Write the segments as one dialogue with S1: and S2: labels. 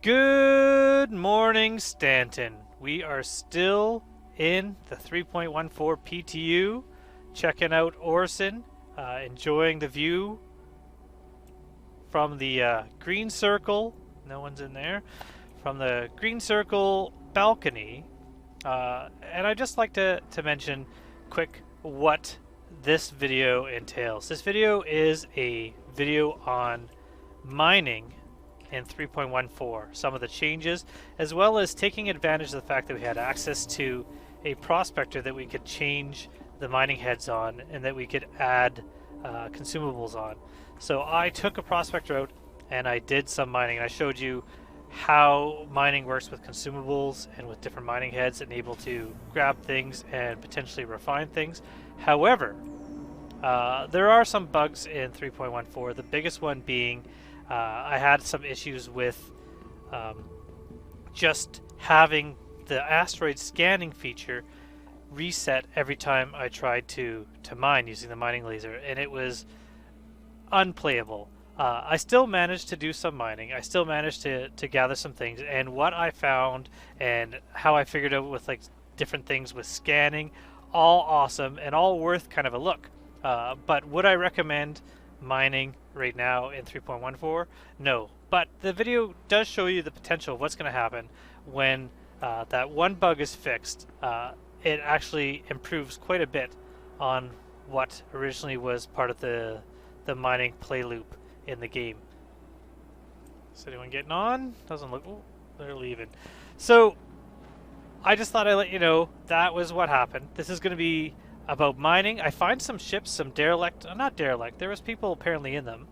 S1: Good morning, Stanton. We are still in the 3.14 PTU, checking out Orson, enjoying the view from the green circle. No one's in there. From the green circle balcony. And I'd just like to mention quick what this video entails. This video is a video on mining in 3.14, some of the changes, as well as taking advantage of the fact that we had access to a prospector that we could change the mining heads on and that we could add consumables on. So I took a prospector out and I did some mining, and I showed you how mining works with consumables and with different mining heads and able to grab things and potentially refine things. However, there are some bugs in 3.14, the biggest one being I had some issues with just having the asteroid scanning feature reset every time I tried to mine using the mining laser, and it was unplayable. I still managed to do some mining. I still managed to gather some things, and what I found and how I figured out with like different things with scanning, all awesome and all worth kind of a look. But would I recommend mining right now in 3.14? No, but the video does show you the potential of what's going to happen when that one bug is fixed. It actually improves quite a bit on what originally was part of the mining play loop in the game. Is anyone getting on? Doesn't look. Oh, they're leaving. So I just thought I'd let you know that was what happened. This is going to be about mining. I find some ships, some derelict, not derelict, there was people apparently in them,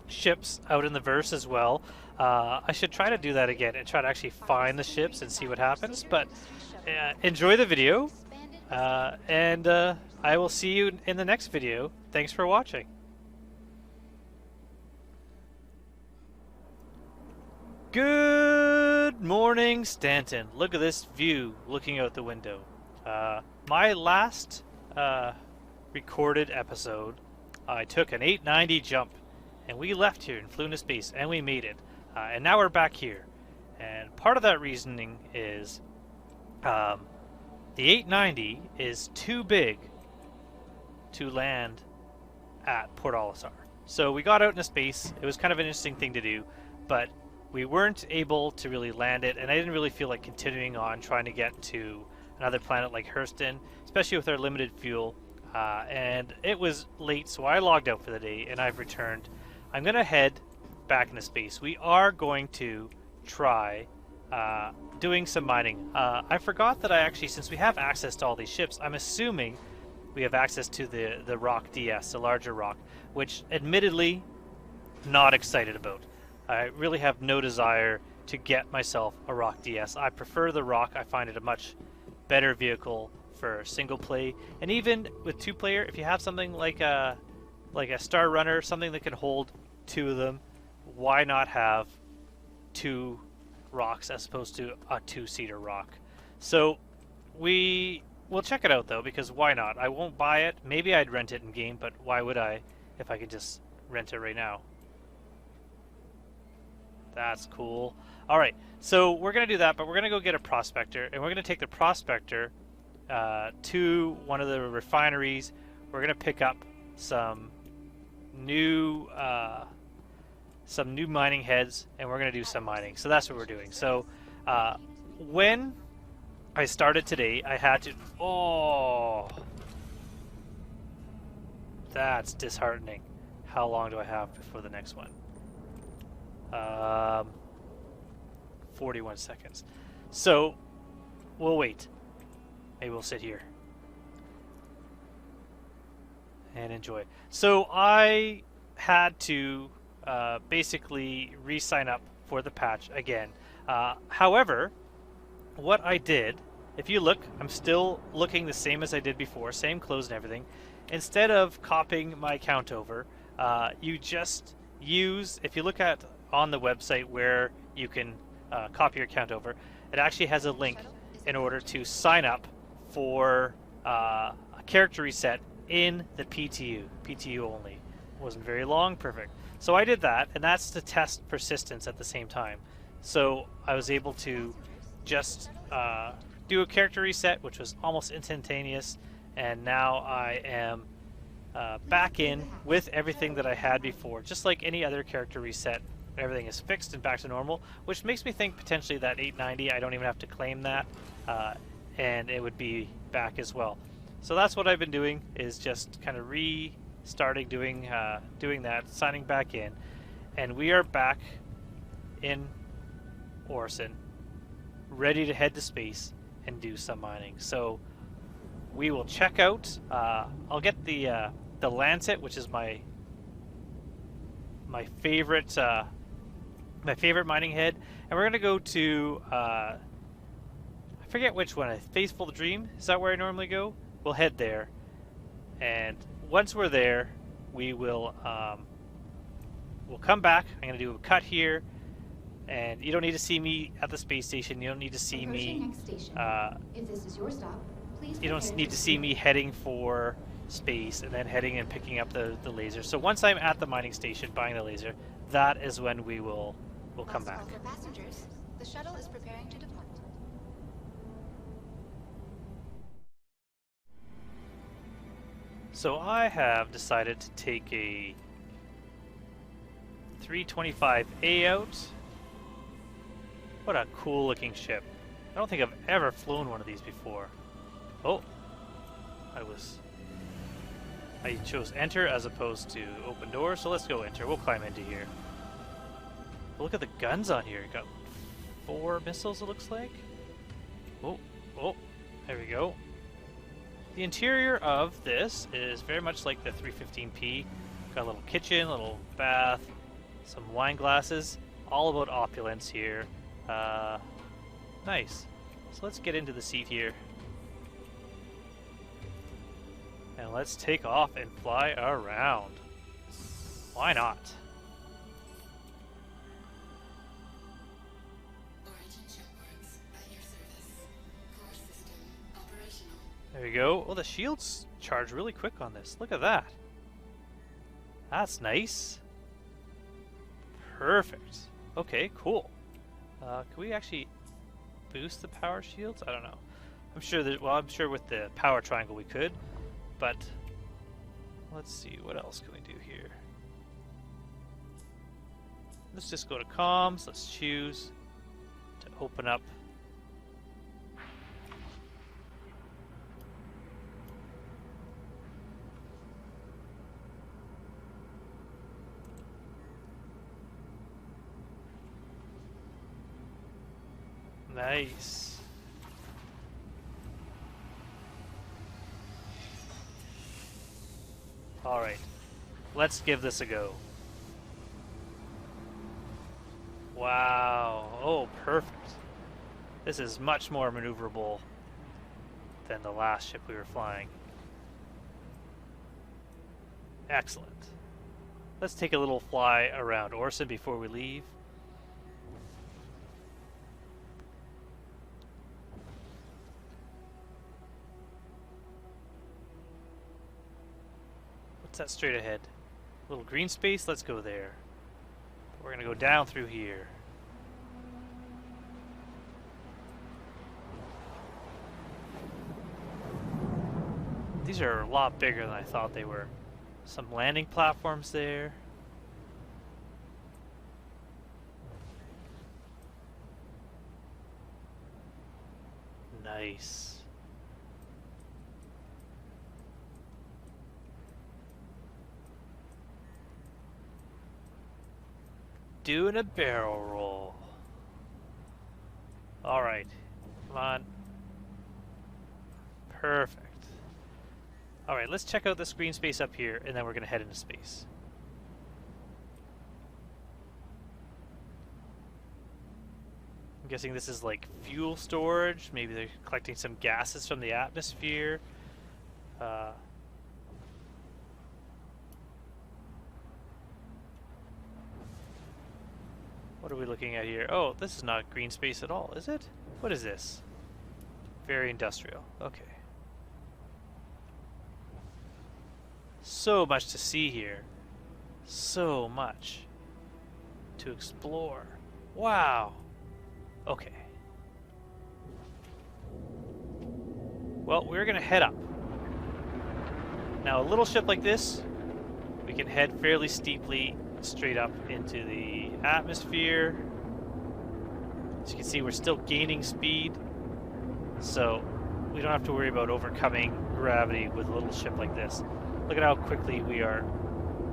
S1: ships out in the verse as well. I should try to do that again and try to actually find the ships and see what happens, but enjoy the video, and I will see you in the next video. Thanks for watching. Good morning, Stanton. Look at this view looking out the window. My last recorded episode, I took an 890 jump, and we left here and flew into space, and we made it. And now we're back here. And part of that reasoning is the 890 is too big to land at Port Olisar. So we got out into space. It was kind of an interesting thing to do, but we weren't able to really land it, and I didn't really feel like continuing on trying to get to another planet like Hurston, especially with our limited fuel, and it was late, so I logged out for the day and I've returned. I'm gonna head back into space. We are going to try doing some mining. I forgot that I actually, since we have access to all these ships, I'm assuming we have access to the Rock DS, the larger rock, which admittedly not excited about. I really have no desire to get myself a Rock DS. I prefer the Rock. I find it a much better vehicle for single play, and even with two player, if you have something like a Star Runner, something that can hold two of them, why not have two rocks as opposed to a two-seater rock? So we'll check it out though, because why not? I won't buy it. Maybe I'd rent it in game, but why would I if I could just rent it right now? That's cool. Alright, so we're going to do that, but we're going to go get a prospector, and we're going to take the prospector to one of the refineries. We're going to pick up some new mining heads, and we're going to do some mining. So that's what we're doing. So when I started today, I had to... Oh! That's disheartening. How long do I have before the next one? 41 seconds. So we'll wait. Maybe we'll sit here and enjoy. So I had to basically re-sign up for the patch again. However, what I did, if you look, I'm still looking the same as I did before, same clothes and everything. Instead of copying my account over, you just use, if you look at on the website where you can copy your account over, it actually has a link in order to sign up for a character reset in the PTU only. Wasn't very long, perfect. So I did that, and that's to test persistence at the same time. So I was able to just do a character reset, which was almost instantaneous, and now I am back in with everything that I had before, just like any other character reset. Everything is fixed and back to normal, which makes me think potentially that 890, I don't even have to claim that, and it would be back as well. So that's what I've been doing, is just kind of restarting doing that, signing back in, and we are back in Orson, ready to head to space and do some mining. So we will check out. I'll get the Lancet, which is my favorite mining head, and we're gonna go to I forget which one. Faithful Dream. Is that where I normally go? We'll head there, and once we're there, we will we'll come back. I'm gonna do a cut here. And you don't need to see me at the space station. You don't need to see me.
S2: If this is your stop, please
S1: you don't need to see me heading for space and then heading and picking up the laser. So once I'm at the mining station buying the laser, that is when we'll come back.
S2: For passengers, the shuttle is preparing to depart.
S1: So I have decided to take a 325A out. What a cool looking ship. I don't think I've ever flown one of these before. Oh, I chose enter as opposed to open door, so let's go enter. We'll climb into here. But look at the guns on here. Got 4 missiles, it looks like. Oh, there we go. The interior of this is very much like the 315P. Got a little kitchen, a little bath, some wine glasses. All about opulence here. Nice. So let's get into the seat here. And let's take off and fly around. Why not? There we go. Oh, the shields charge really quick on this. Look at that. That's nice. Perfect. Okay, cool. Can we actually boost the power shields? I don't know. I'm sure that, well, I'm sure with the power triangle we could, but let's see, what else can we do here? Let's just go to comms. Let's choose to open up. Nice. All right, let's give this a go. Wow. Oh, perfect. This is much more maneuverable than the last ship we were flying. Excellent. Let's take a little fly around Orson before we leave. What's that straight ahead? A little green space? Let's go there. We're gonna go down through here. These are a lot bigger than I thought they were. Some landing platforms there. Nice. Doing a barrel roll. Alright. Come on. Perfect. Alright, let's check out this green space up here, and then we're going to head into space. I'm guessing this is like fuel storage. Maybe they're collecting some gases from the atmosphere. What are we looking at here? Oh, this is not green space at all, is it? What is this? Very industrial. Okay. So much to see here. So much to explore. Wow. Okay. Well, we're going to head up. Now, a little ship like this, we can head fairly steeply straight up into the atmosphere. As you can see, we're still gaining speed, so we don't have to worry about overcoming gravity with a little ship like this. Look at how quickly we are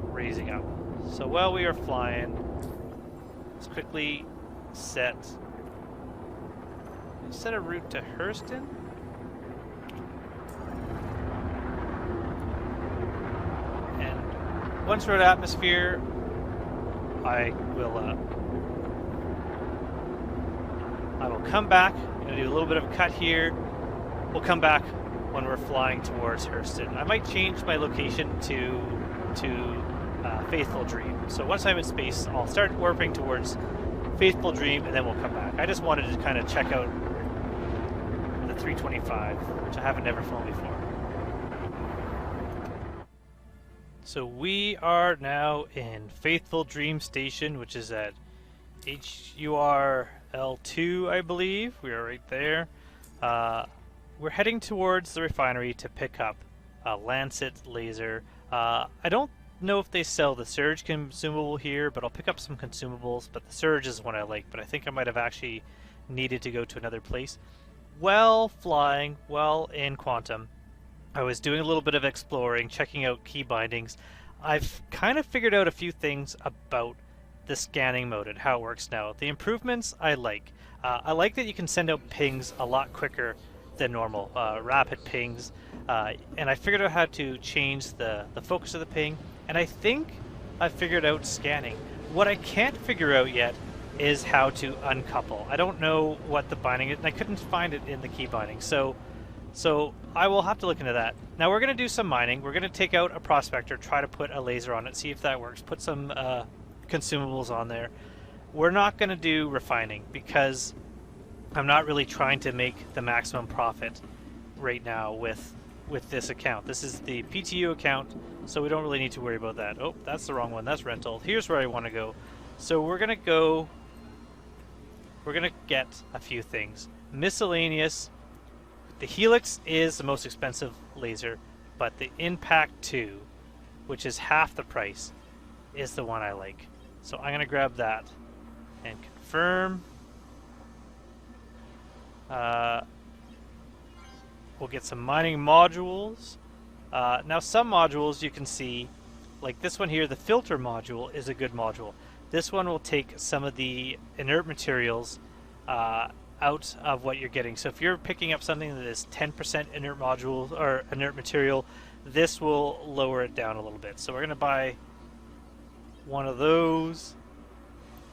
S1: raising up. So while we are flying, let's quickly set a route to Hurston. And once we're in atmosphere, I will come back. I'm going to do a little bit of a cut here. We'll come back when we're flying towards Hurston. I might change my location to Faithful Dream. So once I'm in space, I'll start warping towards Faithful Dream, and then we'll come back. I just wanted to kind of check out the 325, which I haven't never flown before. So we are now in Faithful Dream Station, which is at HUR L2, I believe. We are right there. We're heading towards the refinery to pick up a Lancet laser. I don't know if they sell the Surge consumable here, but I'll pick up some consumables. But the Surge is one I like, but I think I might have actually needed to go to another place. While flying, while in Quantum, I was doing a little bit of exploring, checking out key bindings. I've kind of figured out a few things about the scanning mode and how it works now. The improvements I like. I like that you can send out pings a lot quicker than normal, rapid pings. And I figured out how to change the focus of the ping. And I think I figured out scanning. What I can't figure out yet is how to uncouple. I don't know what the binding is, and I couldn't find it in the key binding. So I will have to look into that. Now we're going to do some mining. We're going to take out a Prospector, try to put a laser on it, see if that works. Put some consumables on there. We're not going to do refining because I'm not really trying to make the maximum profit right now with this account. This is the PTU account, so we don't really need to worry about that. Oh, that's the wrong one. That's rental. Here's where I want to go. So we're going to get a few things. Miscellaneous. The Helix is the most expensive laser, but the Impact 2, which is half the price, is the one I like. So I'm going to grab that and confirm. We'll get some mining modules. Now some modules you can see, like this one here, the filter module is a good module. This one will take some of the inert materials out of what you're getting. So if you're picking up something that is 10% inert module or inert material, this will lower it down a little bit. So we're going to buy one of those.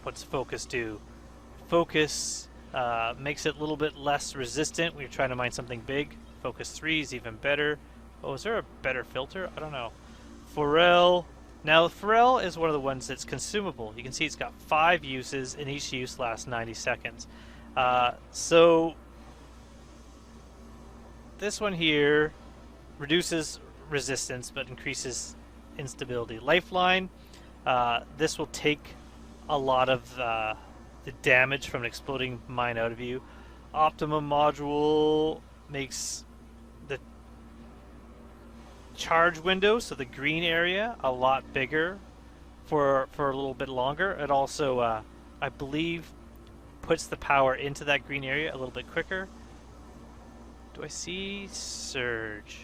S1: What's focus do? Focus makes it a little bit less resistant when you're trying to mine something big. Focus 3 is even better. Oh, is there a better filter? I don't know. Forel. Now, Forel is one of the ones that's consumable. You can see it's got 5 uses, and each use lasts 90 seconds. So this one here reduces resistance but increases instability. Lifeline, this will take a lot of the damage from an exploding mine out of you. Optimum module makes the charge window, so the green area, a lot bigger for a little bit longer. It also, I believe, puts the power into that green area a little bit quicker. Do I see Surge?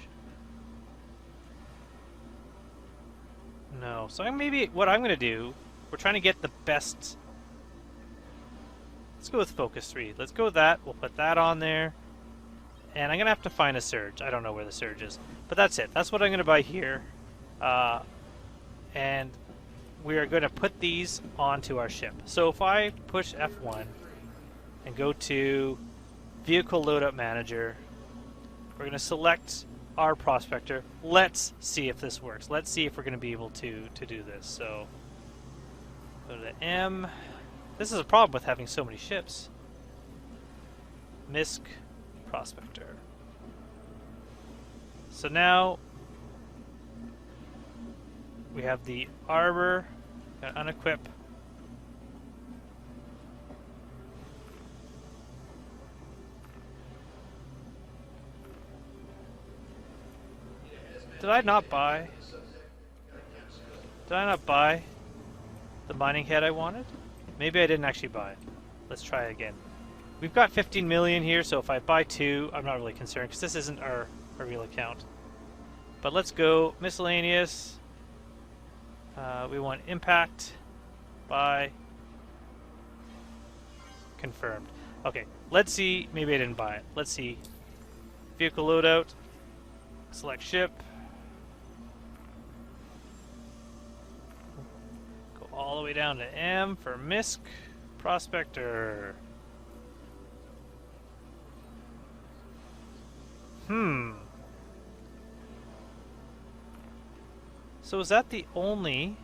S1: No. So maybe what I'm going to do, we're trying to get the best. Let's go with Focus 3. Let's go with that. We'll put that on there. And I'm going to have to find a Surge. I don't know where the Surge is. But that's it. That's what I'm going to buy here. And we are going to put these onto our ship. So if I push F1 and go to Vehicle Loadout Manager, we're going to select our Prospector. Let's see if this works. Let's see if we're going to be able to do this. So go to M. This is a problem with having so many ships. MISC Prospector. So now we have the Arbor. Gonna unequip. Did I not buy? Did I not buy the mining head I wanted? Maybe I didn't actually buy it. Let's try it again. We've got 15 million here, so if I buy 2, I'm not really concerned because this isn't our real account. But let's go miscellaneous. We want impact. Buy. Confirmed. Okay, let's see. Maybe I didn't buy it. Let's see. Vehicle loadout. Select ship. Go all the way down to M for MISC. Prospector. So is that the only...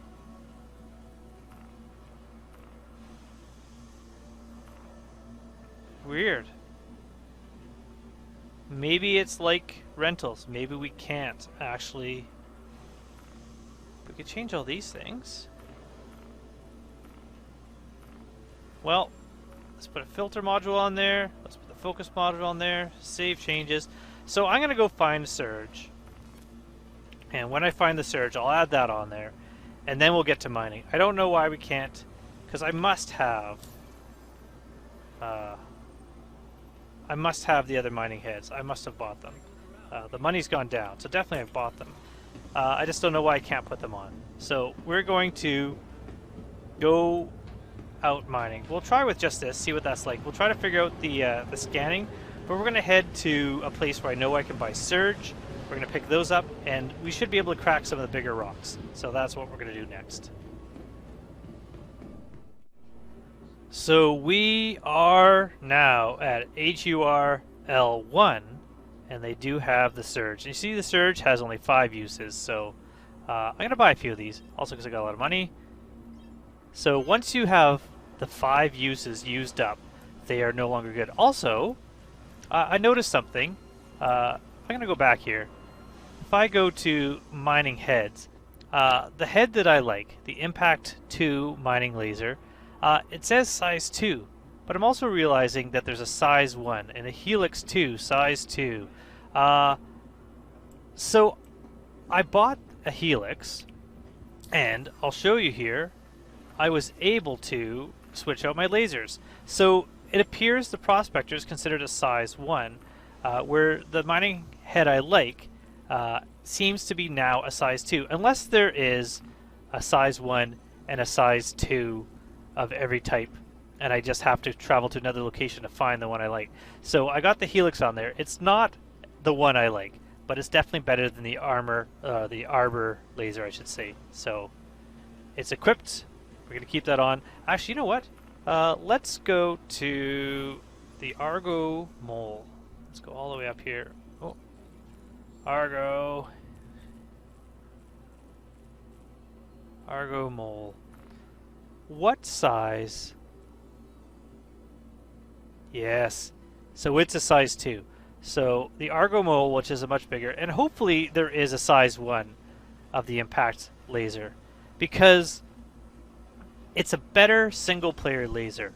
S1: Weird. Maybe it's like rentals. Maybe we can't actually... We could change all these things. Well, let's put a filter module on there. Let's put the focus module on there. Save changes. So I'm going to go find Surge. And when I find the Surge, I'll add that on there. And then we'll get to mining. I don't know why we can't, because I must have the other mining heads. I must have bought them. The money's gone down, so definitely I've bought them. I just don't know why I can't put them on. So we're going to go out mining. We'll try with just this, see what that's like. We'll try to figure out the scanning, but we're going to head to a place where I know I can buy Surge. We're going to pick those up, and we should be able to crack some of the bigger rocks. So that's what we're going to do next. So we are now at HUR L1, and they do have the Surge. You see the Surge has only 5 uses, so I'm going to buy a few of these, also because I got a lot of money. So once you have the 5 uses used up, they are no longer good. Also, I noticed something. I'm going to go back here. If I go to mining heads, the head that I like, the Impact 2 mining laser, it says size 2, but I'm also realizing that there's a size 1 and a Helix 2, size 2. So I bought a Helix, and I'll show you here, I was able to switch out my lasers. So it appears the Prospector is considered a size 1, where the mining head I like seems to be now a size 2, unless there is a size 1 and a size 2 of every type, and I just have to travel to another location to find the one I like. So I got the Helix on there. It's not the one I like, but it's definitely better than the Arbor laser, I should say. So it's equipped. We're going to keep that on. Actually, you know what? Let's go to the Argo Mole. Let's go all the way up here. Oh, Argo Mole. What size? Yes. So it's a size 2. So the Argo Mole, which is a much bigger, and hopefully there is a size 1 of the Impact laser, because it's a better single-player laser.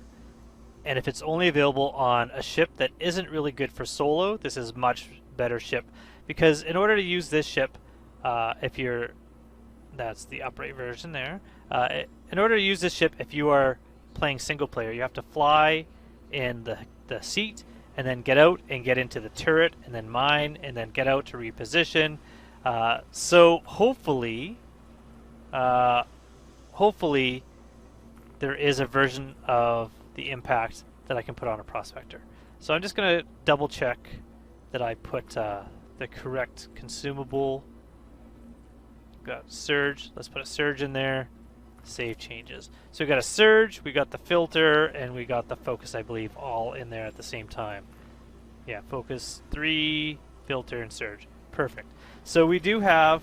S1: And if it's only available on a ship that isn't really good for solo, this is much better ship. Because in order to use this ship, that's the upright version there. In order to use this ship, if you are playing single player, you have to fly in the seat, and then get out and get into the turret, and then mine, and then get out to reposition. So hopefully there is a version of the Impact that I can put on a Prospector. So I'm just going to double check that I put the correct consumable. Got Surge. Let's put a Surge in there. Save changes. So we got a Surge, we got the filter, and we got the focus, I believe, all in there at the same time. Yeah, focus 3, filter, and Surge. Perfect. So we do have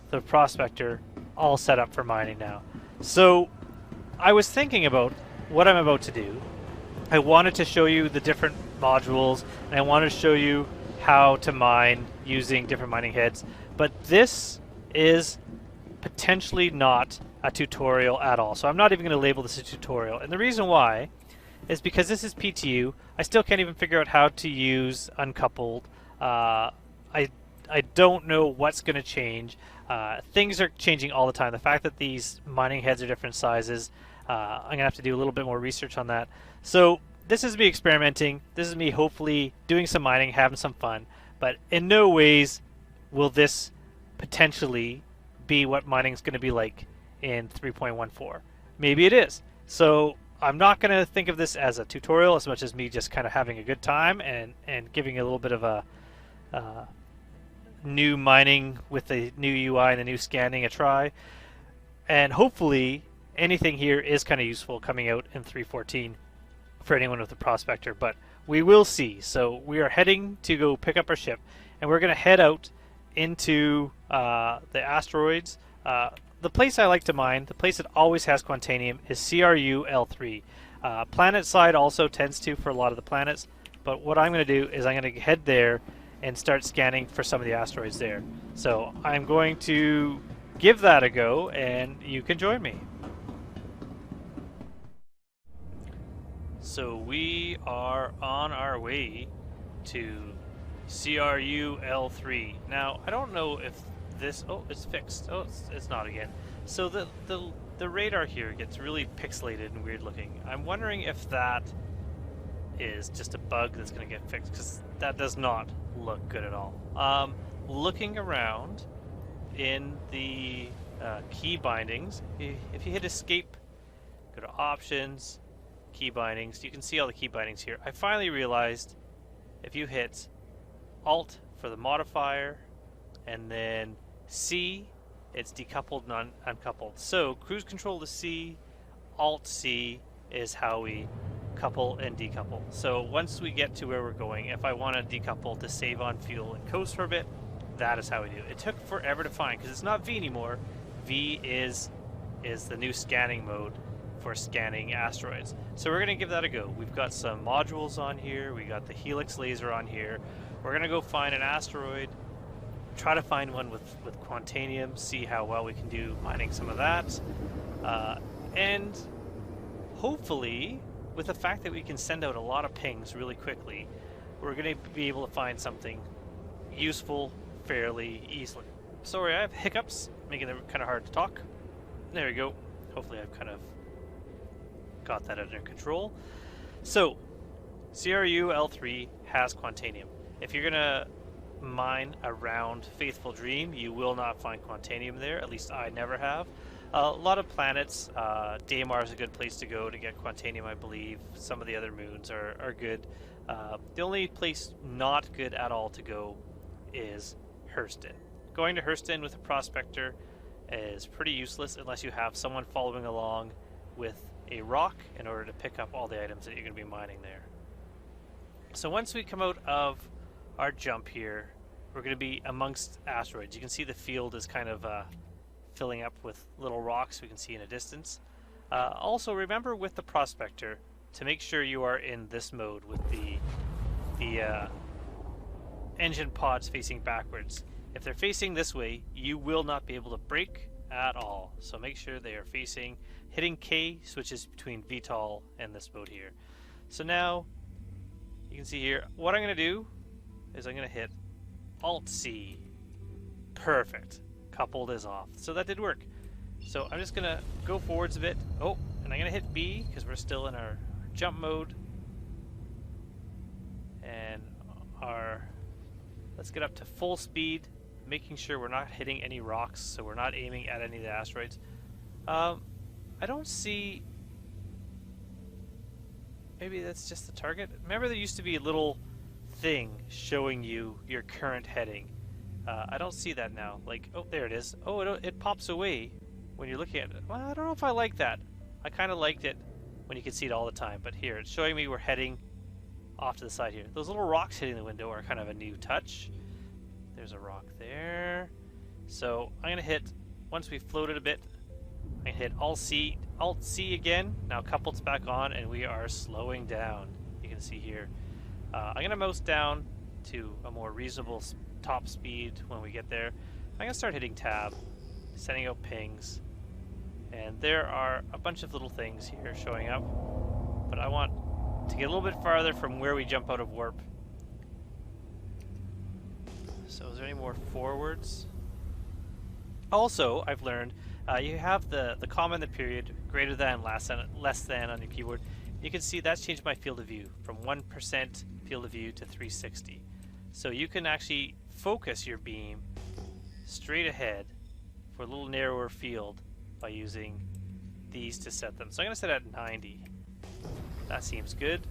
S1: the Prospector all set up for mining now. So I was thinking about what I'm about to do. I wanted to show you the different modules, and I wanted to show you how to mine using different mining heads, but this is potentially not a tutorial at all. So I'm not even going to label this a tutorial. And the reason why is because this is PTU. I still can't even figure out how to use uncoupled. I I don't know what's going to change. Things are changing all the time. The fact that these mining heads are different sizes, I'm going to have to do a little bit more research on that. So this is me experimenting. This is me hopefully doing some mining, having some fun. But in no ways will this potentially be what mining is going to be like in 3.14. Maybe it is. So I'm not going to think of this as a tutorial as much as me just kind of having a good time and giving a little bit of a new mining with the new UI and the new scanning a try. And hopefully anything here is kind of useful coming out in 3.14 for anyone with a Prospector, but we will see. So we are heading to go pick up our ship, and we're going to head out into the asteroids. The place I like to mine, the place that always has Quantanium, is CRU L3. Planet side also tends to for a lot of the planets, but what I'm going to do is I'm going to head there and start scanning for some of the asteroids there. So I'm going to give that a go, and you can join me. So we are on our way to CRU L3. Now, I don't know if this... Oh, it's fixed. Oh, it's not again. So the radar here gets really pixelated and weird looking. I'm wondering if that is just a bug that's going to get fixed, because that does not look good at all. Looking around in the key bindings, if you hit escape, go to options, key bindings, you can see all the key bindings here. I finally realized if you hit Alt for the modifier and then C, it's decoupled and uncoupled. So cruise control to C, Alt C is how we couple and decouple. So once we get to where we're going, if I want to decouple to save on fuel and coast for a bit, that is how we do it. It took forever to find because it's not V anymore. V is the new scanning mode for scanning asteroids. So we're going to give that a go. We've got some modules on here. We got the Helix laser on here. We're going to go find an asteroid, try to find one with Quantanium, see how well we can do mining some of that. And hopefully, with the fact that we can send out a lot of pings really quickly, we're going to be able to find something useful fairly easily. Sorry, I have hiccups, making it kind of hard to talk. There we go. Hopefully I've kind of got that under control. So, CRU L3 has Quantanium. If you're going to mine around Faithful Dream, you will not find Quantanium there. At least I never have. A lot of planets, Daymar is a good place to go to get Quantanium, I believe. Some of the other moons are good. The only place not good at all to go is Hurston. Going to Hurston with a Prospector is pretty useless unless you have someone following along with a rock in order to pick up all the items that you're going to be mining there. So once we come out of our jump here, we're going to be amongst asteroids. You can see the field is kind of filling up with little rocks we can see in a distance. Also remember with the Prospector to make sure you are in this mode with the engine pods facing backwards. If they're facing this way, you will not be able to brake at all. So make sure they are facing, hitting K switches between VTOL and this mode here. So now you can see here, what I'm going to do is I'm going to hit Alt C. Perfect. Coupled is off. So that did work. So I'm just going to go forwards a bit. Oh, and I'm going to hit B because we're still in our jump mode. And let's get up to full speed, making sure we're not hitting any rocks, so we're not aiming at any of the asteroids. I don't see... Maybe that's just the target? Remember there used to be a little thing showing you your current heading. I don't see that now. Like, oh, there it is. Oh, it pops away when you're looking at it. Well, I don't know if I like that. I kind of liked it when you could see it all the time, but here, it's showing me we're heading off to the side here. Those little rocks hitting the window are kind of a new touch. There's a rock there. So I'm going to hit, once we floated a bit, I can hit Alt C again. Now coupled back on and we are slowing down. You can see here. I'm going to mouse down to a more reasonable top speed when we get there. I'm going to start hitting tab, sending out pings. And there are a bunch of little things here showing up. But I want to get a little bit farther from where we jump out of warp. So is there any more forwards? Also, I've learned you have the comma and the period greater than, less than on your keyboard. You can see that's changed my field of view from 1% field of view to 360. So you can actually focus your beam straight ahead for a little narrower field by using these to set them. So I'm going to set it at 90. That seems good.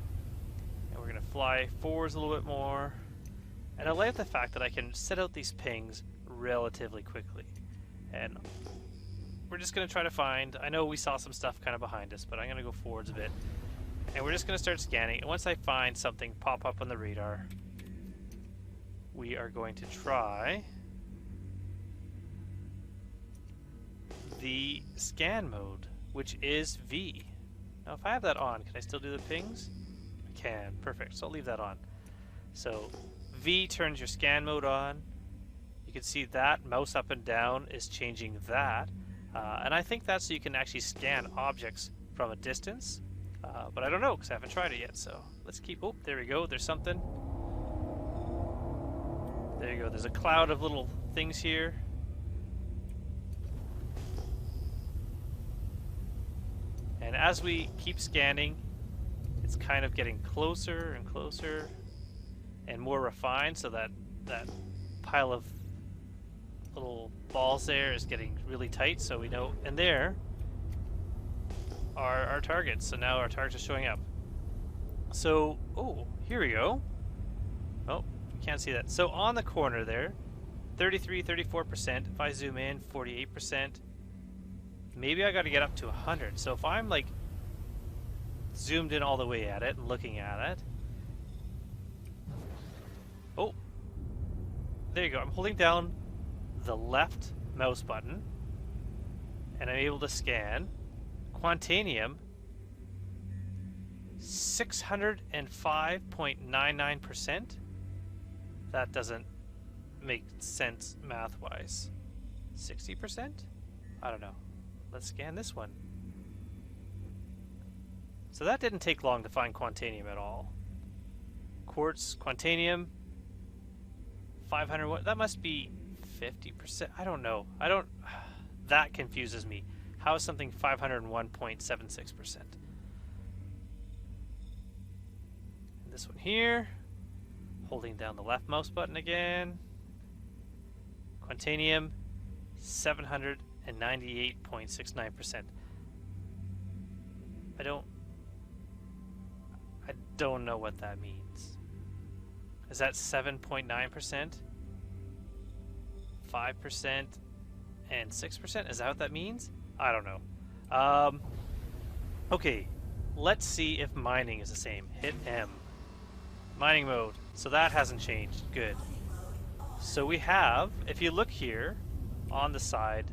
S1: And we're going to fly forwards a little bit more. And I like the fact that I can set out these pings relatively quickly. And we're just going to try to find, I know we saw some stuff kind of behind us, but I'm going to go forwards a bit. And we're just going to start scanning. And once I find something pop up on the radar, we are going to try the scan mode, which is V. Now if I have that on, can I still do the pings? I can. Perfect. So I'll leave that on. So V turns your scan mode on. You can see that mouse up and down is changing that. And I think that's so you can actually scan objects from a distance. But I don't know because I haven't tried it yet. So let's keep... Oh, there we go. There's something. There you go. There's a cloud of little things here. And as we keep scanning, it's kind of getting closer and closer and more refined, so that pile of little balls there is getting really tight, so we know. And there are our targets. So now our targets are showing up. So, oh, here we go. Oh, can't see that. So on the corner there, 33, 34%. If I zoom in, 48%. Maybe I got to get up to 100. So if I'm like zoomed in all the way at it and looking at it. Oh, there you go. I'm holding down the left mouse button and I'm able to scan. Quantanium, 605.99%. That doesn't make sense math-wise. 60%? I don't know. Let's scan this one. So that didn't take long to find Quantanium at all. Quartz, Quantanium, 500. That must be 50%. I don't know. That confuses me. How is something 501.76%? This one here, holding down the left mouse button again. Quantanium, 798.69%. I don't know what that means. Is that 7.9%? 5% and 6%? Is that what that means? I don't know. Okay, let's see if mining is the same. Hit M. Mining mode. So that hasn't changed. Good. So we have, if you look here on the side,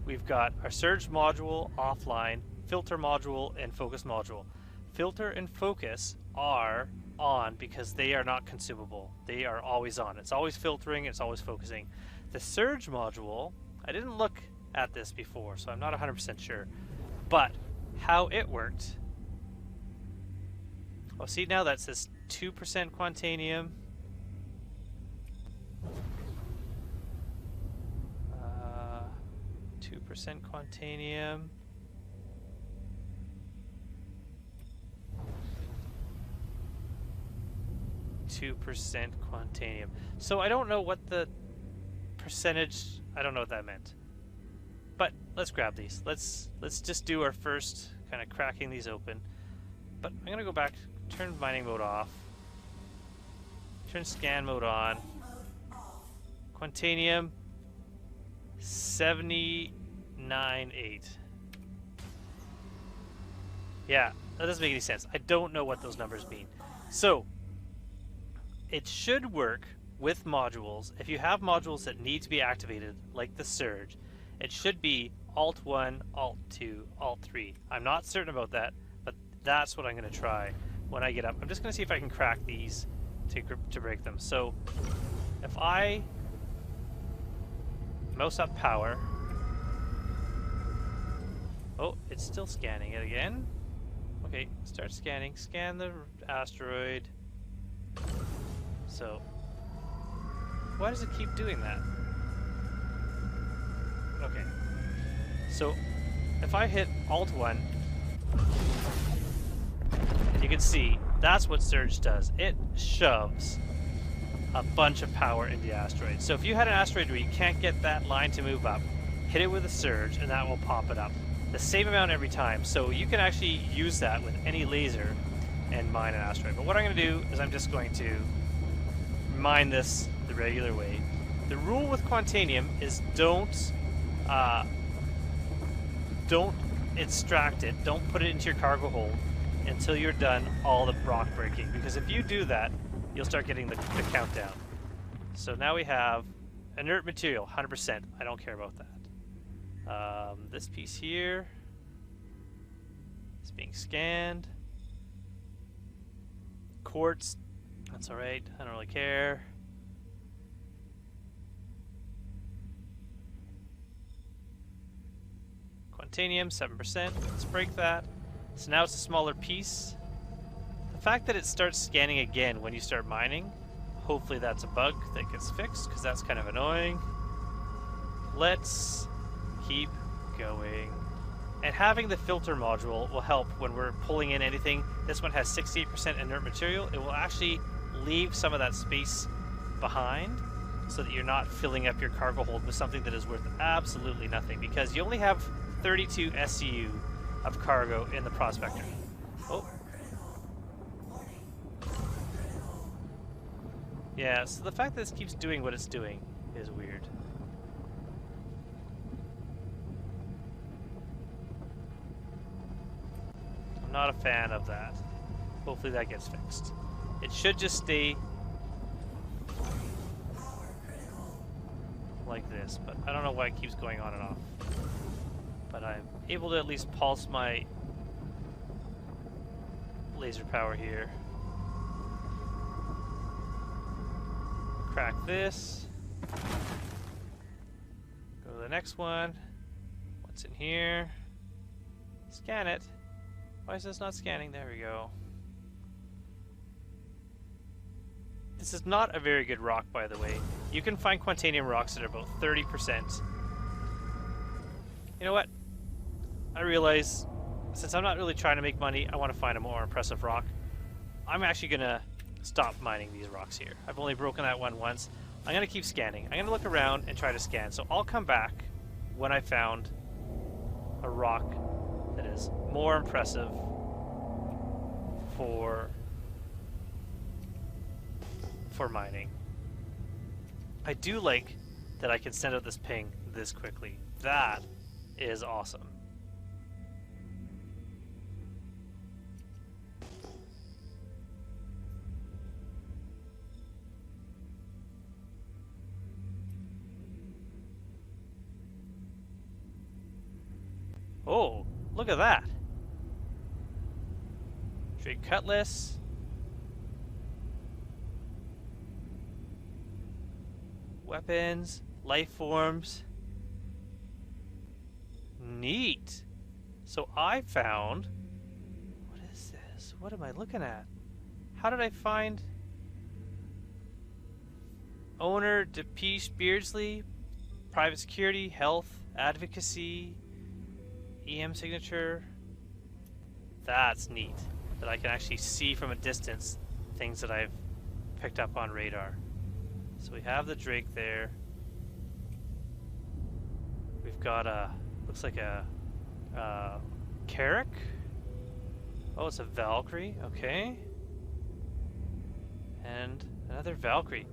S1: we've got our surge module offline, filter module, and focus module. Filter and focus are on because they are not consumable. They are always on. It's always filtering, it's always focusing. The surge module, I didn't look at this before, so I'm not 100% sure. But how it worked, oh, see now that says 2% Quantanium. 2% Quantanium. %, Quantanium. So I don't know what the percentage, I don't know what that meant. But let's grab these. Let's just do our first kind of cracking these open. But I'm going to go back, turn mining mode off. Turn scan mode on. Quantanium 79.8. Yeah, that doesn't make any sense. I don't know what those numbers mean. So it should work with modules. If you have modules that need to be activated, like the surge, it should be Alt 1, Alt 2, Alt 3. I'm not certain about that, but that's what I'm going to try when I get up. I'm just going to see if I can crack these to break them. So if I mouse up power, oh, it's still scanning it again. Okay, start scanning. Scan the asteroid. So Why does it keep doing that? Okay. So, if I hit Alt-1, and you can see, that's what Surge does. It shoves a bunch of power into the asteroid. So if you had an asteroid where you can't get that line to move up, hit it with a Surge, and that will pop it up. The same amount every time. So you can actually use that with any laser and mine an asteroid. But what I'm going to do is I'm just going to mine this the regular way. The rule with Quantanium is don't extract it, don't put it into your cargo hold until you're done all the rock breaking, because if you do that, you'll start getting the countdown. So now we have inert material, 100%. I don't care about that. This piece here is being scanned. Quartz, that's alright, I don't really care. Quantanium, 7%. Let's break that. So now it's a smaller piece. The fact that it starts scanning again when you start mining, hopefully that's a bug that gets fixed, because that's kind of annoying. Let's keep going. And having the filter module will help when we're pulling in anything. This one has 68% inert material. It will actually leave some of that space behind so that you're not filling up your cargo hold with something that is worth absolutely nothing, because you only have 32 SCU of cargo in the Prospector. Oh. Yeah, so the fact that this keeps doing what it's doing is weird. I'm not a fan of that. Hopefully that gets fixed. It should just stay like this, but I don't know why it keeps going on and off. But I'm able to at least pulse my laser power here. Crack this. Go to the next one. What's in here? Scan it. Why is this not scanning? There we go. This is not a very good rock, by the way. You can find Quantanium rocks that are about 30%. You know what? I realize, since I'm not really trying to make money, I want to find a more impressive rock. I'm actually going to stop mining these rocks here. I've only broken that one once. I'm going to keep scanning. I'm going to look around and try to scan. So I'll come back when I found a rock that is more impressive for mining. I do like that I can send out this ping this quickly. That is awesome. Oh, look at that. Straight cutlass. Weapons, life forms. Neat. So I found... What is this? What am I looking at? How did I find... Owner, Depeche Beardsley, private security, health, advocacy, EM signature. That's neat. That I can actually see from a distance things that I've picked up on radar. So we have the Drake there. We've got a, looks like a Carrack. Oh, it's a Valkyrie, okay. And another Valkyrie.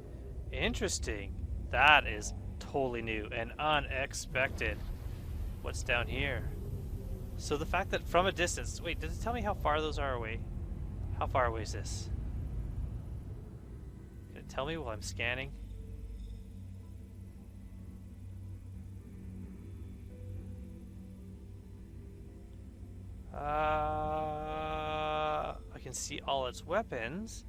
S1: Interesting. That is totally new and unexpected. What's down here? So the fact that from a distance, wait, does it tell me how far those are away? How far away is this? Can it tell me while I'm scanning? I can see all its weapons.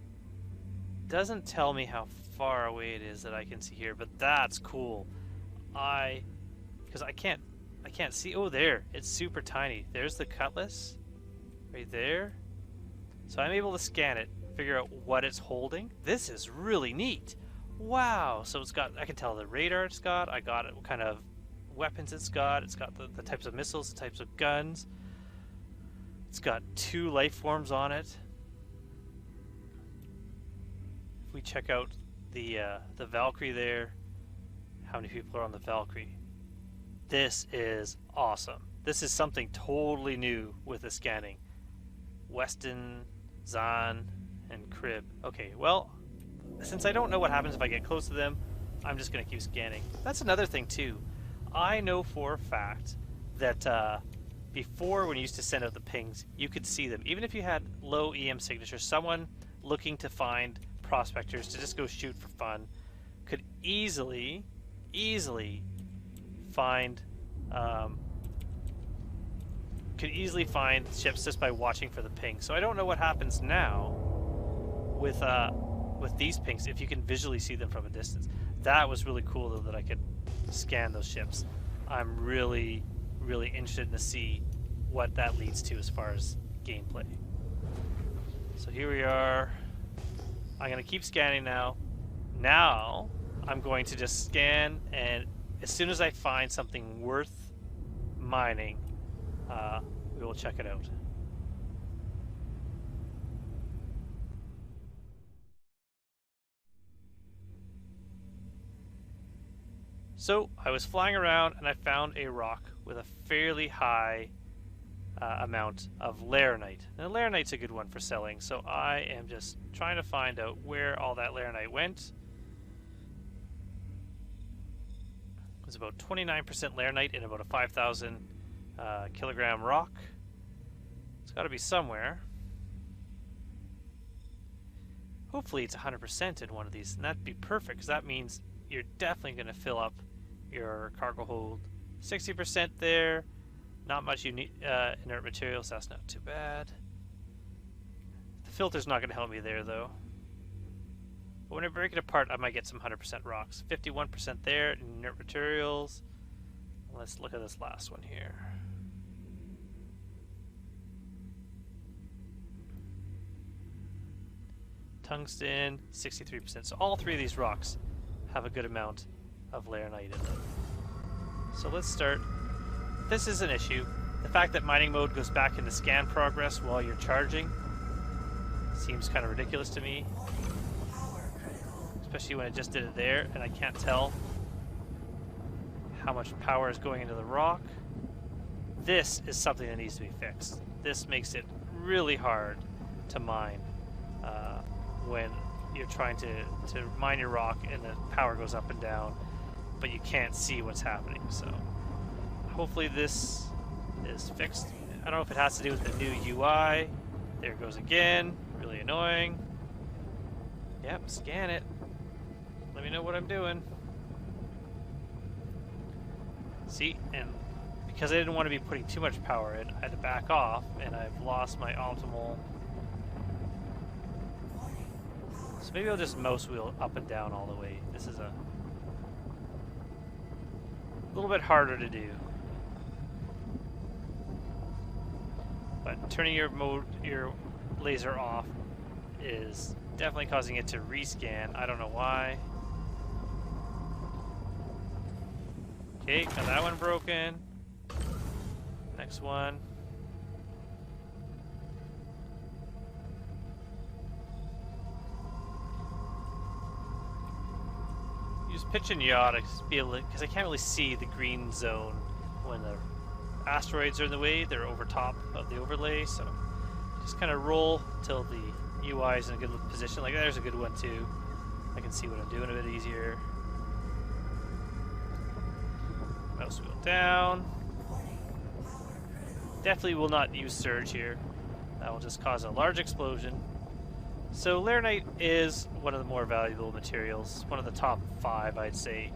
S1: Doesn't tell me how far away it is that I can see here, but that's cool. Because I can't see. Oh, there. It's super tiny. There's the cutlass right there. So I'm able to scan it, figure out what it's holding. This is really neat. Wow, so it's got, I can tell the radar it's got, I got it, what kind of weapons it's got the types of missiles, the types of guns. It's got 2 life forms on it. If we check out the Valkyrie there, how many people are on the Valkyrie? This is awesome. This is something totally new with the scanning. Weston, Zahn, and Crib. Okay, well, since I don't know what happens if I get close to them, I'm just going to keep scanning. That's another thing too. I know for a fact that before, when you used to send out the pings, you could see them. Even if you had low EM signature, someone looking to find prospectors to just go shoot for fun could easily find ships just by watching for the ping. So I don't know what happens now with these pings if you can visually see them from a distance. That was really cool though, that I could scan those ships. I'm really interested to see what that leads to as far as gameplay. So here we are. I'm going to keep scanning now. Now I'm going to just scan, and as soon as I find something worth mining, we will check it out. So I was flying around and I found a rock with a fairly high amount of laranite. Now laranite's a good one for selling, so I am just trying to find out where all that laranite went. It was about 29% laranite in about a 5,000 kilogram rock. It's got to be somewhere. Hopefully it's 100% in one of these, and that'd be perfect, because that means you're definitely going to fill up your cargo hold. 60% there. Not much inert materials, that's not too bad. The filter's not going to help me there though. But when I break it apart, I might get some 100% rocks. 51% there, inert materials. Let's look at this last one here. Tungsten, 63%. So all 3 of these rocks have a good amount of laranite in them. So let's start. This is an issue. The fact that mining mode goes back into scan progress while you're charging seems kind of ridiculous to me. Especially when I just did it there and I can't tell how much power is going into the rock. This is something that needs to be fixed. This makes it really hard to mine when you're trying to mine your rock and the power goes up and down, but you can't see what's happening. So hopefully this is fixed. I don't know if it has to do with the new UI. There it goes again. Really annoying. Yep, scan it. Let me know what I'm doing. See, and because I didn't want to be putting too much power in, I had to back off, and I've lost my optimal. So maybe I'll just mouse wheel up and down all the way. This is a little bit harder to do. But turning your laser off is definitely causing it to rescan. I don't know why. Okay, got that one broken. Next one. Use pitch and yaw to be able to, because I can't really see the green zone when the asteroids are in the way. They're over top of the overlay, so just kind of roll till the UI is in a good position. Like there's a good one too. I can see what I'm doing a bit easier. Mouse wheel down. Definitely will not use surge here. That will just cause a large explosion. So laranite is one of the more valuable materials, one of the top 5 I'd say.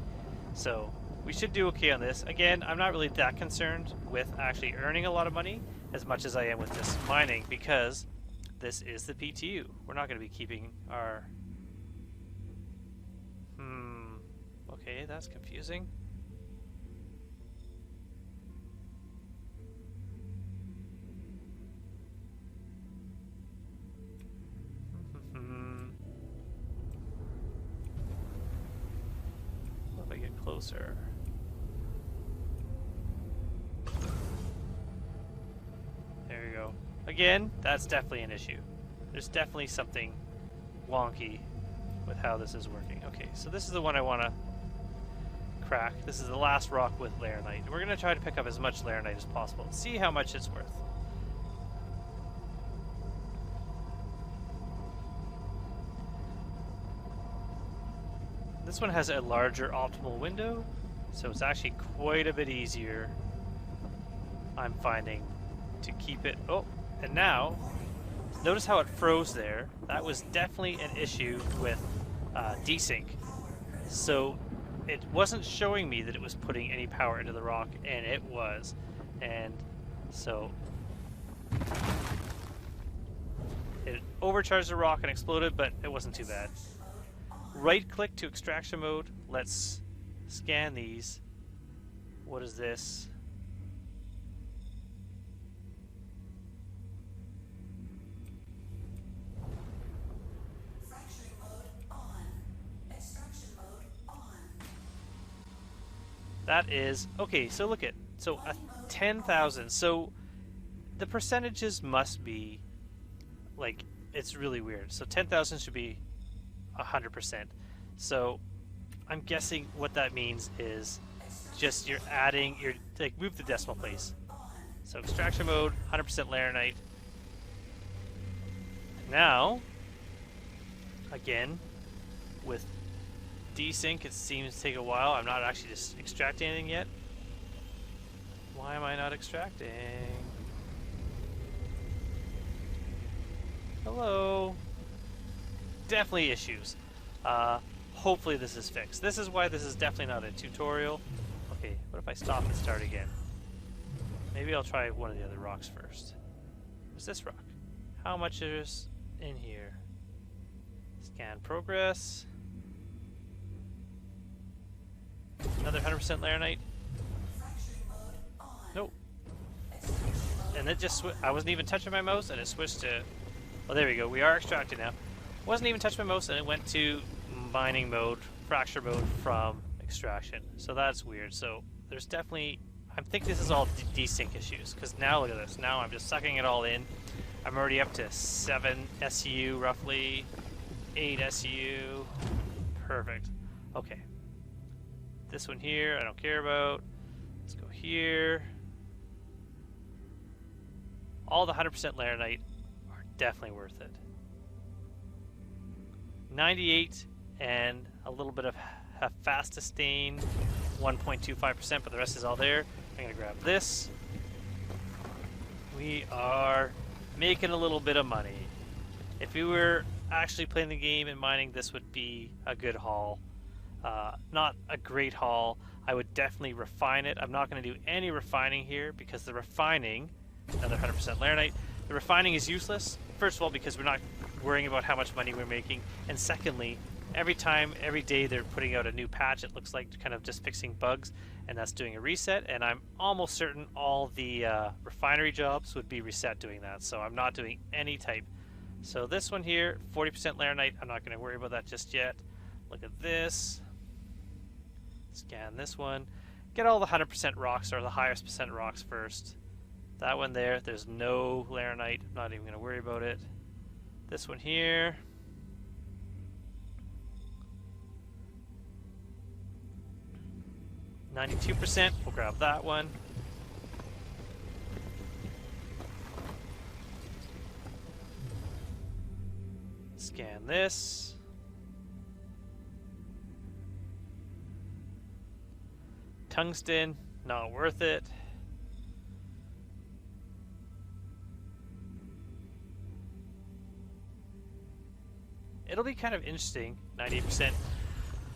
S1: So we should do okay on this. Again, I'm not really that concerned with actually earning a lot of money as much as I am with this mining, because this is the PTU. We're not going to be keeping our... Okay, that's confusing. closer. There you go. Again, that's definitely an issue. There's definitely something wonky with how this is working. Okay, so this is the one I want to crack. This is the last rock with laranite. We're going to try to pick up as much laranite as possible. See how much it's worth. This one has a larger optimal window, so it's actually quite a bit easier, I'm finding, to keep it. Oh, and now, notice how it froze there. That was definitely an issue with desync. So it wasn't showing me that it was putting any power into the rock, and it was. And so it overcharged the rock and exploded, but it wasn't too bad. Right click to extraction mode. Let's scan these. What is this?
S3: Fracturing mode on. Extraction mode on.
S1: That is okay. So look at 10,000. So the percentages must be like, it's really weird. So 10,000 should be 100%. So I'm guessing what that means is just you're adding, you're like, move the decimal place. So extraction mode, 100% laranite. Now, again, with desync, it seems to take a while. I'm not actually just extracting anything yet. Why am I not extracting? Hello. Definitely issues. Hopefully this is fixed. This is why this is definitely not a tutorial. Okay, what if I stop and start again? Maybe I'll try one of the other rocks first. What's this rock? How much is in here? Scan progress. Another 100% laranite. Nope. And it just I wasn't even touching my mouse, and it switched to. Oh, there we go. We are extracting now. Wasn't even touching my mouse, and it went to mining mode, fracture mode from extraction. So that's weird. So there's definitely. I think this is all desync issues, because now look at this. Now I'm just sucking it all in. I'm already up to 7 SU roughly, 8 SU. Perfect. Okay. This one here, I don't care about. Let's go here. All the 100% laranite are definitely worth it. 98 and a little bit of fast sustain, 1.25%, but the rest is all there. I'm gonna grab this. We are making a little bit of money. If we were actually playing the game and mining, this would be a good haul. Not a great haul. I would definitely refine it. I'm not going to do any refining here because the refining, another 100% laranite, the refining is useless. First of all, because we're not worrying about how much money we're making, and secondly, every day they're putting out a new patch, it looks like kind of just fixing bugs, and that's doing a reset, and I'm almost certain all the refinery jobs would be reset doing that, so I'm not doing any type. So this one here, 40% laranite, I'm not going to worry about that just yet. Look at this. Scan this one. Get all the 100% rocks, or the highest percent rocks first. That one there's no laranite, I'm not even going to worry about it. This one here. %, we'll grab that one. Scan this. Tungsten, not worth it. It'll be kind of interesting, 98%.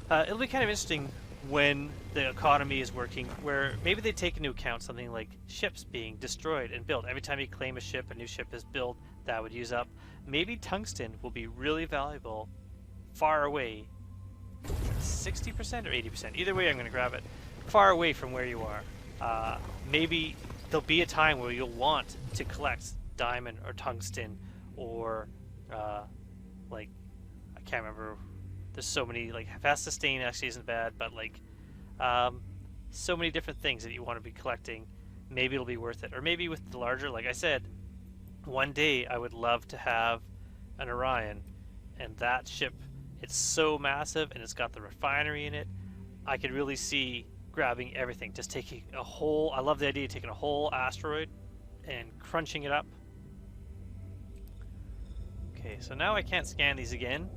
S1: It'll be kind of interesting when the economy is working, where maybe they take into account something like ships being destroyed and built. Every time you claim a ship, a new ship is built, that would use up. Maybe tungsten will be really valuable far away, 60% or 80%. Either way, I'm going to grab it. Far away from where you are. Maybe there'll be a time where you'll want to collect diamond or tungsten or like, I can't remember. There's so many, like fast sustain actually isn't bad, but like So many different things that you want to be collecting. Maybe it'll be worth it. Or maybe with the larger, like I said, one day I would love to have an Orion, and that ship, it's so massive and it's got the refinery in it. I could really see grabbing everything, just taking a whole, I love the idea of taking a whole asteroid and crunching it up. Okay, so now I can't scan these again.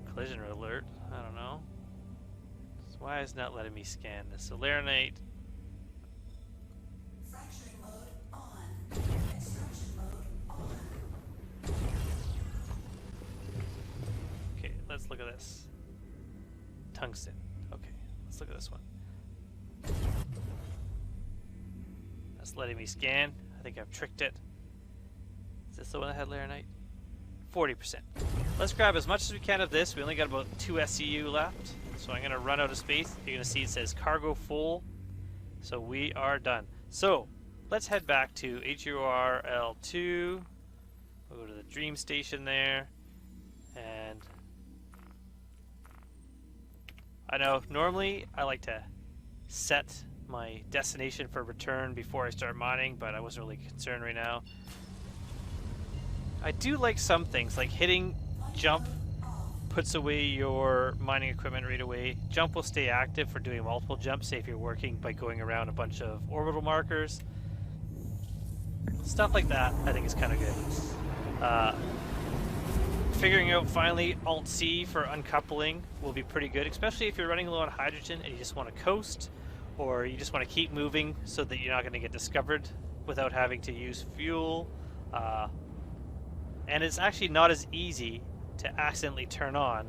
S1: Collision alert, I don't know. So why is it not letting me scan this? So laranite.
S3: Fracturing mode on. Extraction mode on.
S1: Okay, let's look at this. Tungsten. Okay, let's look at this one. That's letting me scan. I think I've tricked it. Is this the one that had laranite? 40%. Let's grab as much as we can of this. We only got about 2 SCU left. So I'm going to run out of space. You're going to see it says cargo full. So we are done. So let's head back to HURL2. We'll go to the Dream Station there. And I know normally I like to set my destination for return before I start mining, but I wasn't really concerned right now. I do like some things, like hitting jump puts away your mining equipment right away. Jump will stay active for doing multiple jumps, say if you're working by going around a bunch of orbital markers. Stuff like that I think is kind of good. Figuring out finally Alt-C for uncoupling will be pretty good, especially if you're running low on hydrogen and you just want to coast, or you just want to keep moving so that you're not going to get discovered without having to use fuel. And it's actually not as easy to accidentally turn on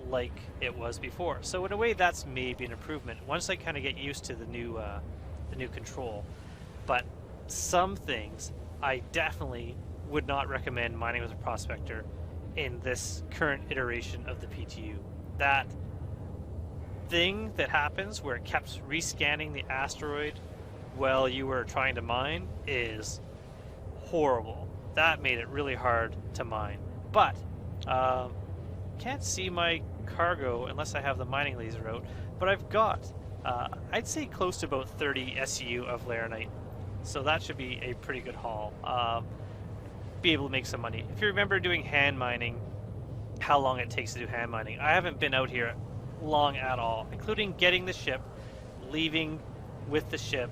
S1: like it was before. So in a way, that's maybe an improvement once I kind of get used to the new control. But some things I definitely would not recommend mining with a prospector in this current iteration of the PTU. That thing that happens where it kept rescanning the asteroid while you were trying to mine is horrible. That made it really hard to mine. But can't see my cargo unless I have the mining laser out. But I've got, I'd say close to about 30 SCU of laranite. So that should be a pretty good haul. Be able to make some money. If you remember doing hand mining, how long it takes to do hand mining, I haven't been out here long at all, including getting the ship, leaving with the ship,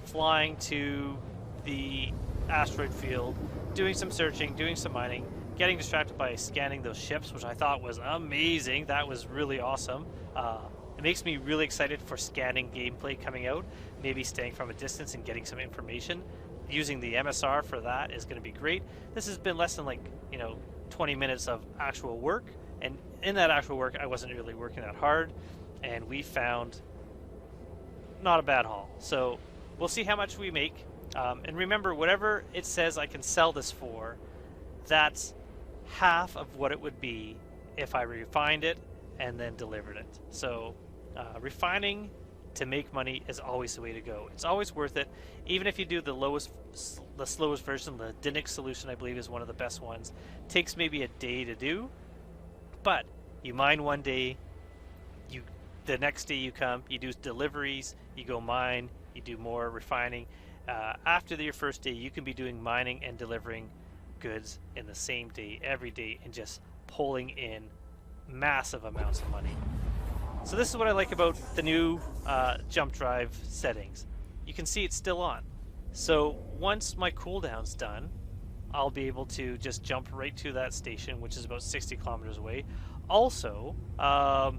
S1: flying to the asteroid field, doing some searching, doing some mining, getting distracted by scanning those ships, which I thought was amazing. That was really awesome. It makes me really excited for scanning gameplay coming out, maybe staying from a distance and getting some information. Using the MSR for that is going to be great. This has been less than 20 minutes of actual work, and in that actual work I wasn't really working that hard, and we found not a bad haul. So we'll see how much we make. And remember, whatever it says I can sell this for, that's half of what it would be if I refined it and then delivered it. So refining to make money is always the way to go. It's always worth it, even if you do the slowest version. The Dinix solution, I believe, is one of the best ones. Takes maybe a day to do, but you mine one day, the next day you come, you do deliveries, you go mine, you do more refining. After your first day, you can be doing mining and delivering goods in the same day, every day, and just pulling in massive amounts of money. So this is what I like about the new jump drive settings. You can see it's still on. So once my cooldown's done, I'll be able to just jump right to that station, which is about 60 kilometers away. Also, I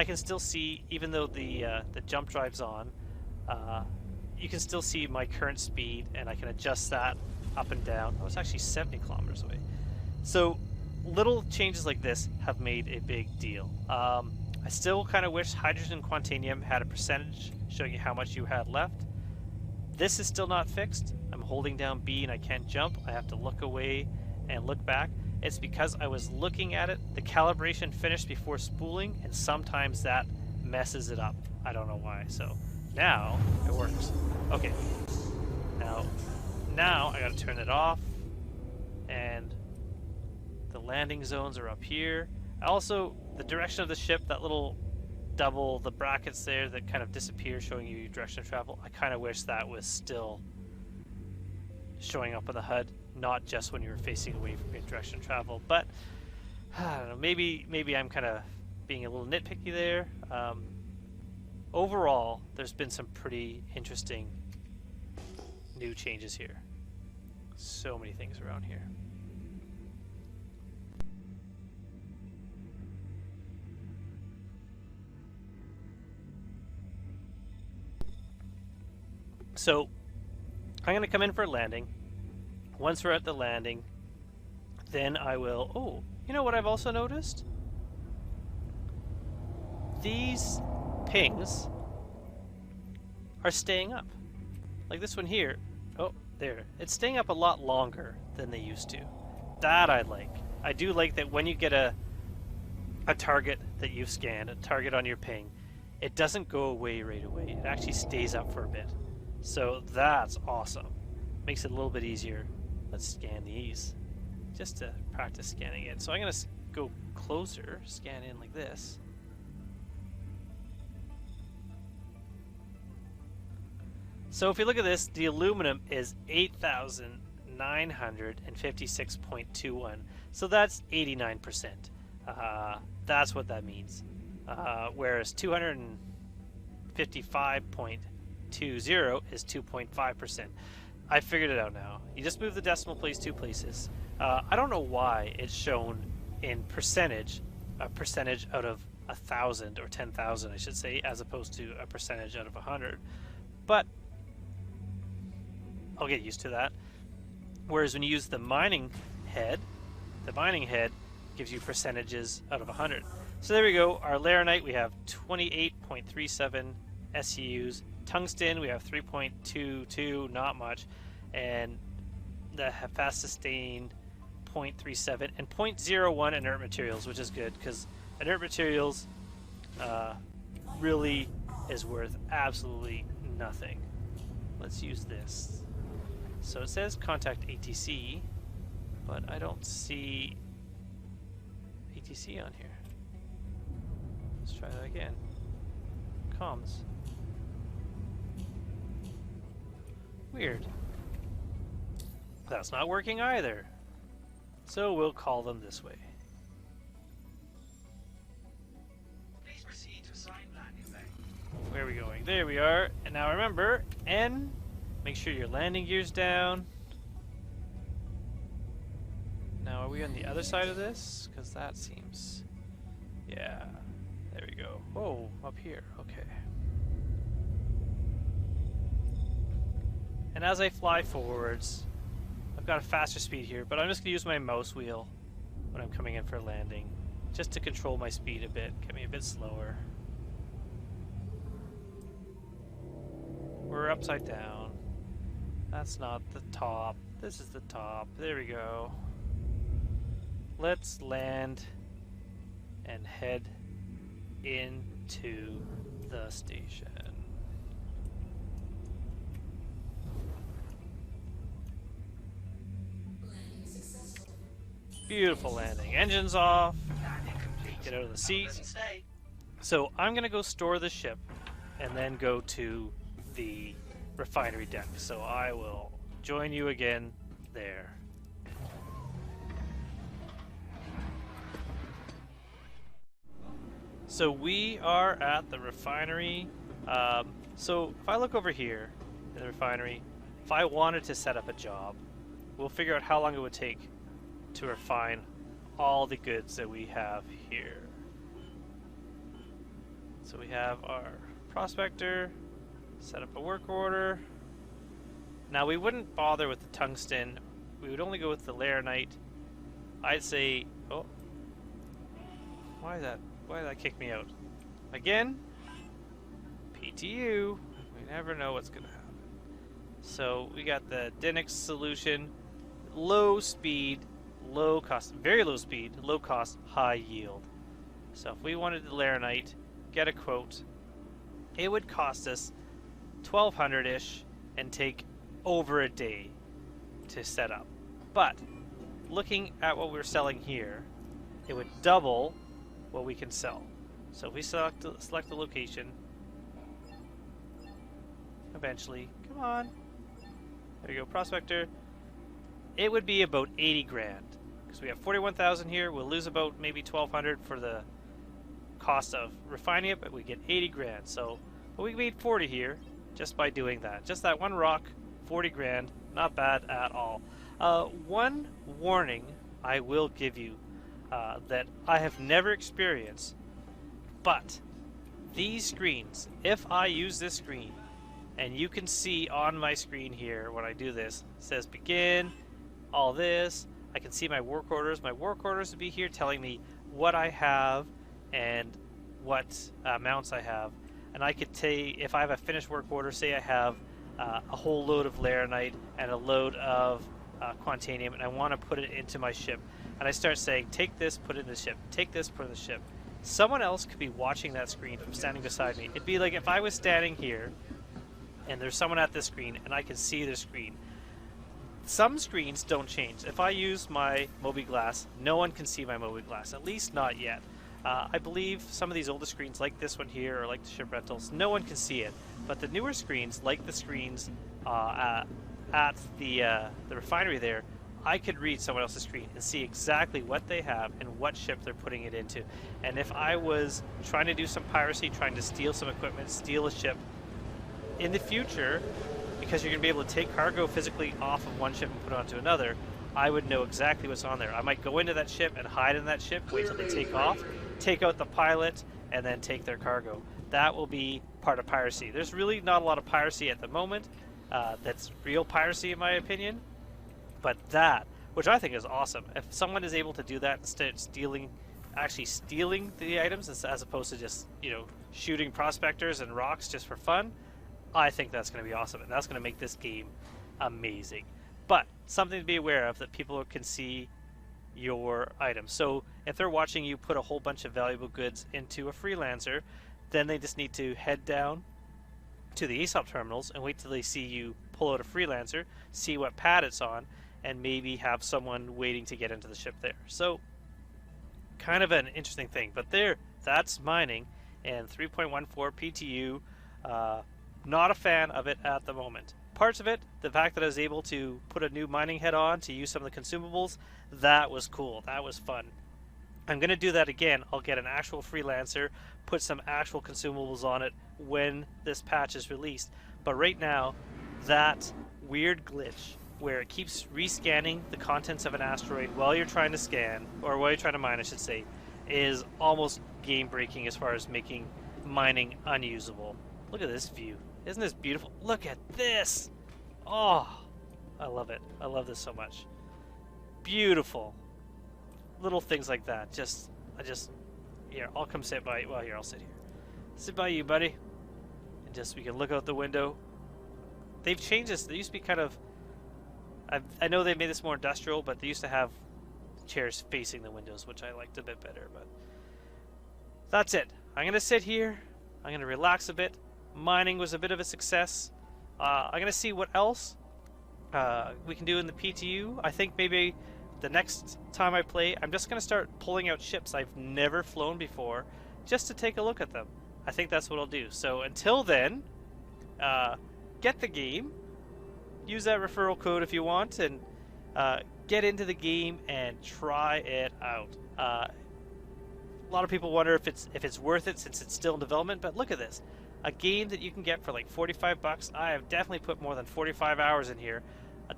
S1: can still see, even though the jump drive's on, you can still see my current speed, and I can adjust that up and down. Oh, it's actually 70 kilometers away. So little changes like this have made a big deal. I still kind of wish hydrogen and quantanium had a percentage showing you how much you had left. This is still not fixed. I'm holding down B and I can't jump. I have to look away and look back. It's because I was looking at it. The calibration finished before spooling, and sometimes that messes it up. I don't know why. So now it works. Okay. Now I gotta turn it off, and the landing zones are up here. Also, the direction of the ship, that little double the brackets there that kind of disappear, showing you your direction of travel. I kind of wish that was still showing up on the HUD, not just when you were facing away from your direction of travel. But I don't know, maybe I'm kind of being a little nitpicky there. Overall, there's been some pretty interesting new changes here. So many things around here. So I'm going to come in for a landing. Once we're at the landing, then I will... Oh, you know what I've also noticed? These pings are staying up. Like this one here. Oh, there. It's staying up a lot longer than they used to. That I like. I do like that when you get a target that you've scanned, a target on your ping, it doesn't go away right away. It actually stays up for a bit. So that's awesome. Makes it a little bit easier. Let's scan these just to practice scanning it. So I'm going to go closer, scan in like this. So if you look at this, the aluminum is 8,956.21. So that's 89%. That's what that means. Whereas 255.20 is 2.5%. I figured it out now. You just move the decimal place 2 places. I don't know why it's shown in percentage, a percentage out of 1,000 or 10,000, I should say, as opposed to a percentage out of 100. But I'll get used to that. Whereas when you use the mining head gives you percentages out of 100. So there we go. Our laranite, we have 28.37 SEUs. Tungsten, we have 3.22, not much. And the fast sustain 0.37 and 0.01 inert materials, which is good because inert materials really is worth absolutely nothing. Let's use this. So it says contact ATC, but I don't see ATC on here. Let's try that again. Comms. Weird. That's not working either. So we'll call them this way. Please proceed to assigned landing bay. Where are we going? There we are. And now remember, N, make sure your landing gear's down. Now are we on the other side of this? Because that seems... Yeah. There we go. Oh, up here. Okay. And as I fly forwards, I've got a faster speed here, but I'm just going to use my mouse wheel when I'm coming in for a landing, just to control my speed a bit, get me a bit slower. We're upside down. That's not the top. This is the top. There we go. Let's land and head into the station. Beautiful landing. Engines off. Get out of the seat. So I'm going to go store the ship and then go to the refinery deck. So I will join you again there. So we are at the refinery. So if I look over here in the refinery, if I wanted to set up a job, we'll figure out how long it would take to refine all the goods that we have here. So we have our Prospector, set up a work order. Now we wouldn't bother with the tungsten, we would only go with the laranite. I'd say, oh, why did that kick me out? Again, PTU, we never know what's gonna happen. So we got the Dinix solution, low speed, low cost, very low speed, low cost, high yield. So if we wanted the laranite, get a quote, it would cost us 1,200-ish and take over a day to set up. But looking at what we're selling here, it would double what we can sell. So if we select the location, eventually, come on, there you go, Prospector. It would be about 80 grand because we have 41,000 here. We'll lose about maybe 1,200 for the cost of refining it, but we get 80 grand. So but we made 40 here just by doing that. Just that one rock, 40 grand, not bad at all. One warning I will give you that I have never experienced, but these screens, if I use this screen, and you can see on my screen here when I do this, it says begin, all this, I can see my work orders. My work orders would be here telling me what I have and what amounts I have. And I could take, if I have a finished work order, say I have a whole load of laranite and a load of quantanium, and I want to put it into my ship. And I start saying, take this, put it in the ship. Take this, put it in the ship. Someone else could be watching that screen from standing beside me. It'd be like if I was standing here and there's someone at this screen and I can see their screen. Some screens don't change. If I use my Moby Glass, no one can see my Moby Glass, at least not yet. I believe some of these older screens, like this one here, or like the ship rentals, no one can see it. But the newer screens, like the screens at the refinery there, I could read someone else's screen and see exactly what they have and what ship they're putting it into. And if I was trying to do some piracy, trying to steal some equipment, steal a ship, in the future, because you're going to be able to take cargo physically off of one ship and put it onto another, I would know exactly what's on there. I might go into that ship and hide in that ship, wait till they take off, take out the pilot, and then take their cargo. That will be part of piracy. There's really not a lot of piracy at the moment. That's real piracy in my opinion. But that, which I think is awesome, if someone is able to do that instead of actually stealing the items as opposed to just, shooting prospectors and rocks just for fun, I think that's going to be awesome, and that's going to make this game amazing. But something to be aware of, that people can see your items. So if they're watching you put a whole bunch of valuable goods into a freelancer, then they just need to head down to the ASOP terminals and wait till they see you pull out a freelancer, see what pad it's on, and maybe have someone waiting to get into the ship there. So kind of an interesting thing. But that's mining, and 3.14 PTU. Not a fan of it at the moment. Parts of it, the fact that I was able to put a new mining head on to use some of the consumables, that was cool. That was fun. I'm going to do that again. I'll get an actual freelancer, put some actual consumables on it when this patch is released. But right now, that weird glitch where it keeps rescanning the contents of an asteroid while you're trying to scan, or while you're trying to mine, I should say, is almost game-breaking as far as making mining unusable. Look at this view. Isn't this beautiful? Look at this! Oh, I love it. I love this so much. Beautiful. Little things like that. Here, I'll come sit by, well, here, I'll sit here. Sit by you, buddy. And we can look out the window. They've changed this. They used to be kind of, I know they made this more industrial, but they used to have chairs facing the windows, which I liked a bit better, but that's it. I'm going to sit here. I'm going to relax a bit. Mining was a bit of a success. I'm going to see what else we can do in the PTU. I think maybe the next time I play, I'm just going to start pulling out ships I've never flown before just to take a look at them. I think that's what I'll do. So until then, get the game. Use that referral code if you want, and get into the game and try it out. A lot of people wonder if it's worth it since it's still in development, but look at this. A game that you can get for like 45 bucks. I have definitely put more than 45 hours in here.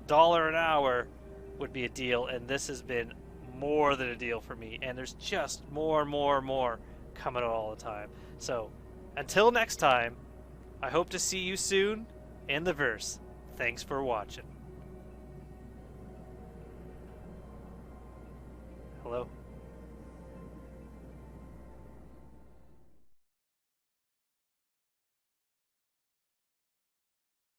S1: $1 an hour would be a deal, and this has been more than a deal for me. And there's just more coming out all the time. So until next time, I hope to see you soon in the verse. Thanks for watching. Hello?